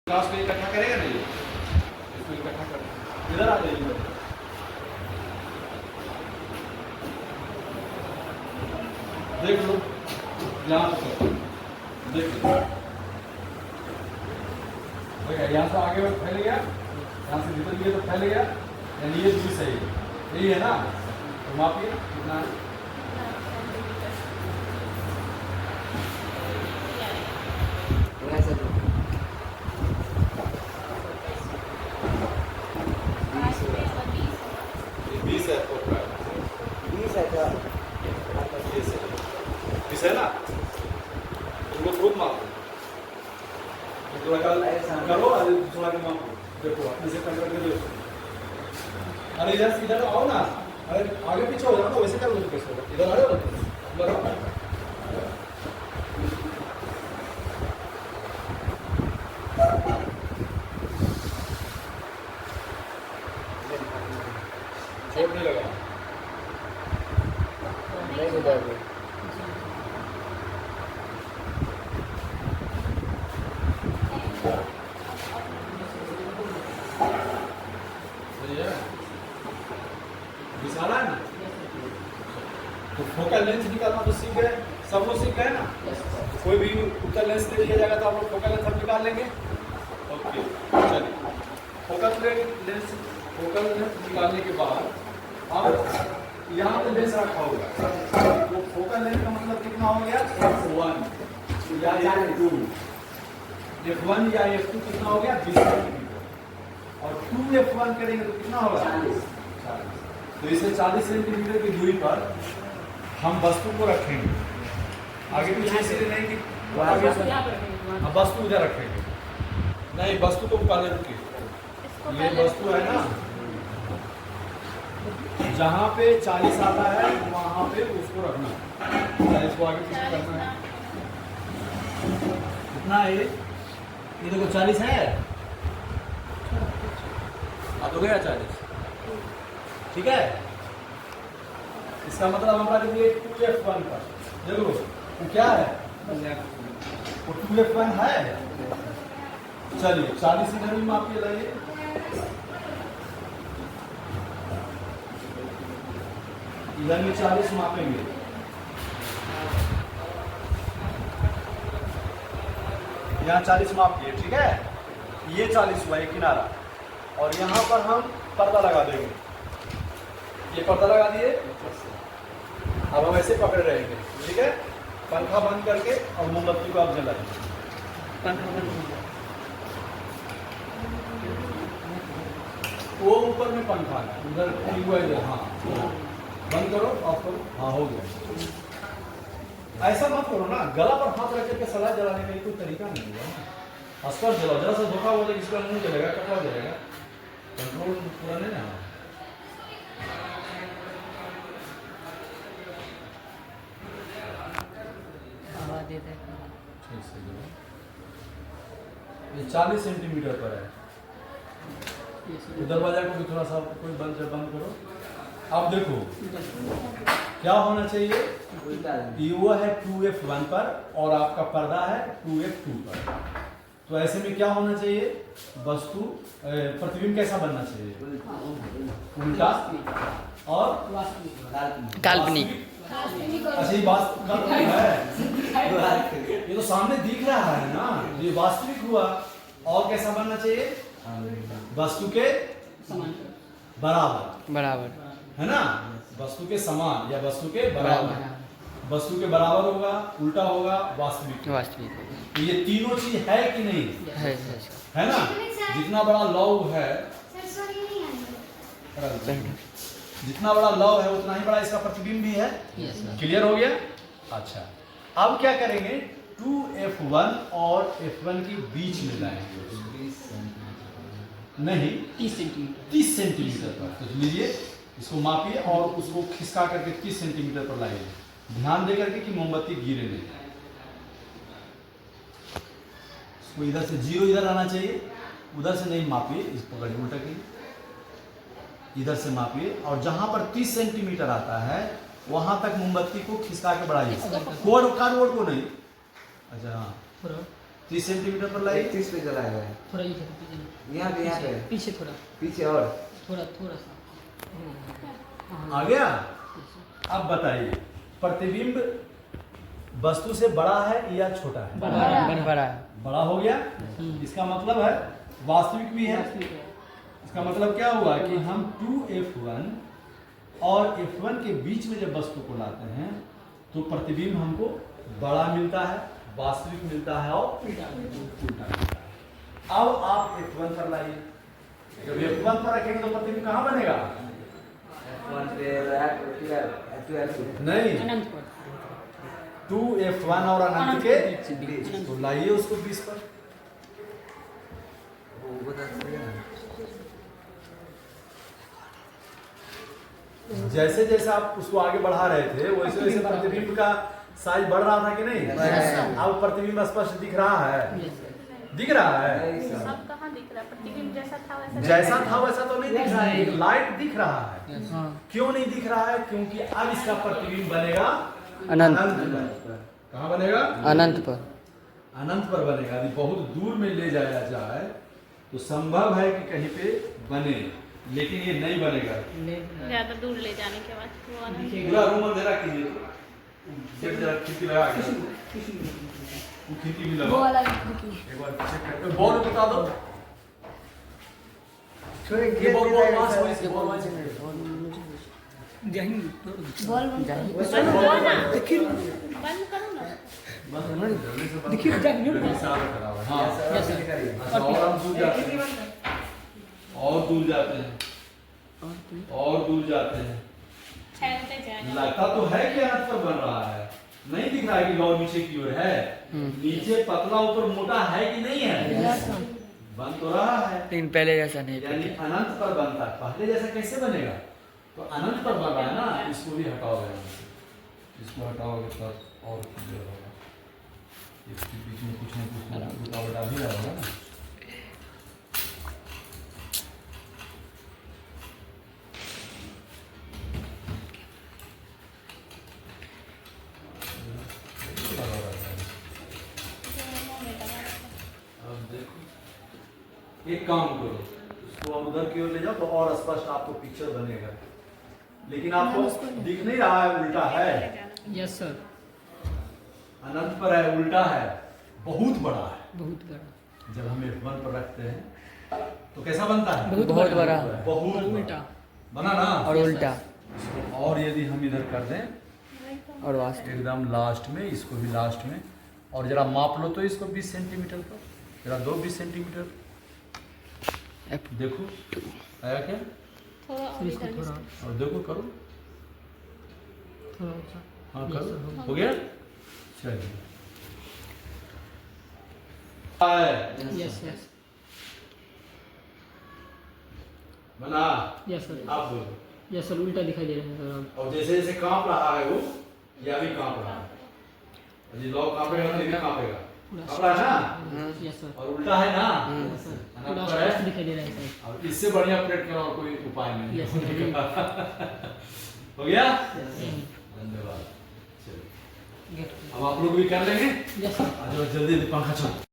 Class को इकट्ठा करेगा नहीं, इसको इकट्ठा कर इधर आ जाइए। देख लो यहाँ से देख लो यहाँ से आगे फैल गया, यहाँ से भीतर गया तो फैल गया, यानी ये दूरी सही है, यही है ना। तो मापिए कितना है। है ना, तुमको खुद मापो, थोड़ा करो, थोड़ा के मापो, देखो अपने से कर करके देखो। अरे इधर आओ ना, अरे आगे पीछे हो जाओ ना, वैसे कर लो कैसे होगा, इधर आ जाओ बराबर। चोट नहीं लगा, नहीं गुजर विशाला है ना। तो फोकल लेंस निकालना तो सीख गए, सब लोग सीख गए ना। कोई भी उत्तर लेंस दे दिया जाएगा तो आप लोग फोकल लेंस हम निकाल लेंगे। ओके चलिए, फोकल लेंस निकालने के बाद अब यहाँ पे लेंस रखा होगा, वो फोकल लेंस का मतलब कितना हो गया, F1 या F2, F1 या F2 कितना हो गया 20 सेंटीमीटर, और 2F1 करेंगे तो कितना होगा 40। तो इसे 40 सेंटीमीटर की दूरी पर हम वस्तु को रखेंगे, आगे पीछे इसलिए नहीं कि हम वस्तु उधर रखेंगे, नहीं वस्तु को पहले रुकिए, ये वस्तु है ना, जहाँ पे 40 आता है वहां पे उसको रखना, 40 को आगे पीछे करना है। कितना है ये देखो 40 है, अब हो गया 40, ठीक है। इसका मतलब हमारा लिए 2F1 का देखो वो क्या है, वो 2F1 है। चलिए 40 इधर भी माप के लाइए, इधर में 40 मापेंगे, यहाँ 40 माप किए, ठीक है। ये 40 हुआ एक किनारा, और यहाँ पर हम पर्दा लगा देंगे, ये पर्दा लगा दिए। अब हम ऐसे पकड़े रहेंगे, ठीक है। पंखा बंद करके और मोमबत्ती को आप जलाइए, पंखा बंद, वो ऊपर में पंखा है उधर हुआ है, हाँ बंद करो, ऑफ करो, हाँ हो गया। ऐसा मत करो ना, गला पर हाथ रख करके सलाह जलाने का कोई तरीका नहीं है। अस्पष्ट जलाओ, जरा सा धोखा हो जाएगा, इसका मुंह जलेगा, कपड़ा जलेगा, कंट्रोल पूरा नहीं ना। ये 40 सेंटीमीटर पर है, दरवाजा को भी थोड़ा सा कोई बंद करो। अब देखो क्या होना चाहिए, वो है 2F1 पर और आपका पर्दा है 2F2 पर। तो ऐसे में क्या होना चाहिए, वस्तु प्रतिबिंब कैसा बनना चाहिए, उल्टा और काल्पनिक। अच्छा ये वास्तविक है, ये तो सामने दिख रहा है ना, ये वास्तविक हुआ। और कैसा बनना चाहिए, वस्तु के बराबर है ना, वस्तु के समान या वस्तु के बराबर, वस्तु के बराबर होगा, उल्टा होगा, वास्तविक। ये तीनों चीज है कि नहीं, है ना। जितना बड़ा लव है, जितना बड़ा लव है उतना ही बड़ा इसका प्रतिबिंब भी है। क्लियर हो गया। अच्छा अब क्या करेंगे, 2F1 और F1 के बीच में लाएंगे, नहीं 30 सेंटीमीटर पर। तो लीजिए इसको मापिए और उसको खिसका करके 30 सेंटीमीटर पर लाइए, ध्यान दे करके कि मोमबत्ती गिरे नहीं। इसको इधर से 0 इधर आना चाहिए, उधर से नहीं मापिए, इस पकड़िए उल्टा कीजिए, इधर से मापिए और जहां पर 30 सेंटीमीटर आता है वहां तक मोमबत्ती को खिसका के बढ़ाइए, कोड को नहीं। अच्छा हाँ 30 सेंटीमीटर पर लाइए। 31 पे चला गया है। थोड़ा इधर पीछे यहाँ पे पीछे थोड़ा पीछे और थोड़ा सा आ गया। अब बताइए प्रतिबिंब वस्तु से बड़ा है या छोटा है? बड़ा है। बड़ा हो गया। इसका मतलब है वास्तविक भी है। इसका मतलब क्या हुआ कि हम 2f1 और f1 के बीच में जब वस्तु को लाते हैं तो प्रतिबिंब हमको बड़ा मिलता है, वास्तविक मिलता है और उल्टा मिलता है। अब आप f1 पर लाइए। जब f1 पर रखेंगे तो प्रतिबिंब कहाँ बनेगा? F1 पे नहीं, अनंत पर 2f1 और अनंत के बीच। तो लाइए उसको 20 पर। वो बता सकते हैं। जैसे जैसे आप उसको आगे बढ़ा रहे थे वैसे वैसे प्रतिबिंब का साइज बढ़ रहा था कि नहीं? अब प्रतिबिंब स्पष्ट दिख रहा है। दिख रहा है। सब कहाँ दिख रहा है? प्रतिबिंब जैसा था वैसा जैसा था वैसा तो नहीं दिख रहा है, एक लाइट दिख रहा है। हाँ क्यों नहीं दिख रहा है? क्योंकि अब इसका प्रतिबिंब बनेगा अनंत पर। कहाँ बनेगा? अनंत पर। अनंत पर बनेगा। यदि बहुत दूर में ले जाया जाए तो संभव है कि कहीं पे बने, लेकिन ये नहीं बनेगा। ज्यादा दूर ले जाने के बाद वो अनंत पूरा रूम अंधेरा कीजिए तो सिर्फ जरा खिड़की लगा के वो खिड़की भी लगा। एक बार चेक करके बॉल बता दो। छोड़े ये बॉल वहां से वहीं से बॉल वहां से बॉल बंद करो ना। देखिए हाँ। अच्छा, और हम दूर जाते हैं और दूर जाते हैं और दूर जाते हैं। फैलते जाएगा। लगता तो है कि अनंत पर बन रहा है, नहीं दिख रहा है कि लौ नीचे की ओर है। नीचे पतला ऊपर मोटा है कि नहीं है? बन तो रहा है, लेकिन पहले जैसा नहीं। यानी अनंत पर बनता है। पहले जैसा कैसे बनेगा? तो अनंत पर बन रहा है ना। इसको भी हटाओगे, इसको हटाओगे तब और क्लियर होगा। इसके बीच में कुछ ना कुछ रुकावट आ भी रहा होगा ना। अब देखो, एक काम करो, इसको अब उधर की ओर ले जाओ तो और स्पष्ट आपको पिक्चर बनेगा। लेकिन आपको दिख नहीं रहा है, उल्टा है। Yes sir. अनंत पर है, उल्टा है, बहुत बड़ा है। बहुत बड़ा। जब हम f1 पर रखते हैं तो कैसा बनता है? बहुत बड़ा। बहुत उल्टा बना ना। और उल्टा। इसको और यदि हम इधर कर दें और वास्तव एकदम लास्ट में, इसको भी लास्ट में, और जरा माप लो तो इसको 20 सेंटीमीटर पर। जरा दो 20 सेंटीमीटर देखो आया क्या? थोड़ा और इधर भी और देखो करो। थोड़ा सा। हाँ करो, हो गया। चलिए है यस यस बना। Yes sir. आप बोलो। यस सर, उल्टा दिखाई दे रहा है सर। और जैसे जैसे कांप रहा है वो, या भी कांप रहा है। यदि लौ कांपेगा तो ये भी कांपेगा। कांप रहा है ना? Yes sir. और उल्टा है ना? Yes sir. अनंत पूरा पर है। स्पष्ट दिखाई दे रहा है सर। और इससे बढ़िया प्लेट का और कोई उपाय नहीं Yes, होने का। हो गया? धन्यवाद। चलिए अब आप लोग भी कर लेंगे। Yes sir. आज जल्दी जल्दी पंखा चलो।